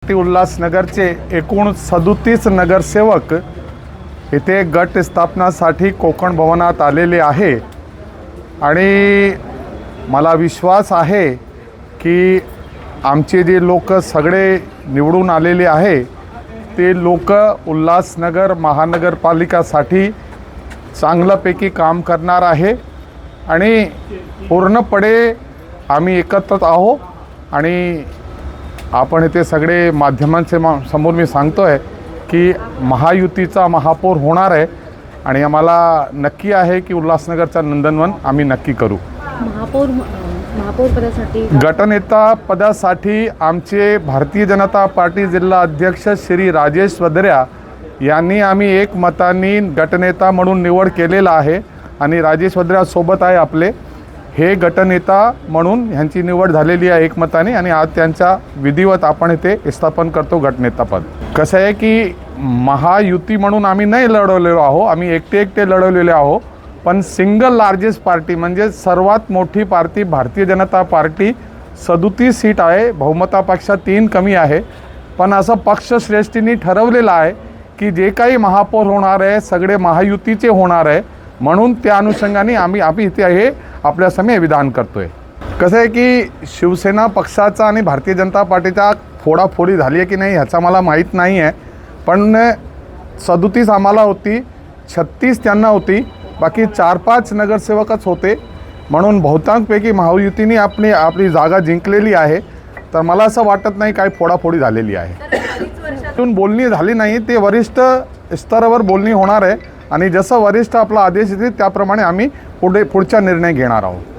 Party उल्हासनगरचे एकूण 37 नगरसेवक इथे गट स्थापनासाठी कोकण भवनात आलेले आहे आणि मला विश्वास आहे की आमचे जे लोक सगळे निवडून आलेले आहे ते लोक उल्हासनगर महानगरपालिकासाठी चांगल्यापैकी काम करणार आहे आणि पूर्णपणे आम्ही एकत्रच आहो आणि आपण इथे सगळे माध्यमांच्या समोर मी सांगतो आहे की महायुतीचा महापौर होणार आहे आणि आम्हाला नक्की आहे की उल्हासनगरचा नंदनवन आम्ही नक्की करू। महापौर पदासाठी गटनेता पदासाठी आमचे भारतीय जनता पार्टी जिल्हा अध्यक्ष श्री राजेश वद्र्या यांनी आम्ही एक मतांनी गटनेता म्हणून निवड केलेला आहे आणि राजेश वद्र्या सोबत आहे आपले हे गटनेता म्हणून ह्यांची निवड झालेली आहे एकमताने आणि आज त्यांच्या विधिवत आपण इथे स्थापन करतो गटनेतापद। कसं आहे की महायुती म्हणून आम्ही नाही लढवलेलो आहो, आम्ही एकटे लढवलेले आहो, पण सिंगल लार्जेस्ट पार्टी म्हणजे सर्वात मोठी party Bharatiya Janata party 37 seat आहे, बहुमतापेक्षा 3 कमी आहे, पण असं पक्षश्रेष्ठींनी ठरवलेलं आहे की जे काही महापौर होणार आहे सगळे महायुतीचे होणार आहे म्हणून त्या अनुषंगाने आम्ही इथे हे आपल्यासमोर विधान करतोय। कसं आहे की शिवसेना पक्षाचा आणि भारतीय जनता पार्टीचा फोडाफोडी झाली आहे की नाही ह्याचा मला माहीत नाही आहे, पण 37 आम्हाला होती, 36 त्यांना होती, बाकी 4-5 नगरसेवकच होते म्हणून बहुतांशपैकी महायुतीने आपली जागा जिंकलेली आहे। तर मला असं वाटत नाही काही फोडाफोडी झालेली आहे। बोलणी झाली नाही, ते वरिष्ठ स्तरावर बोलणी होणार आहे आणि जसं वरिष्ठ आपला आदेश देतील त्याप्रमाणे आम्ही पुढचा निर्णय घेणार आहोत।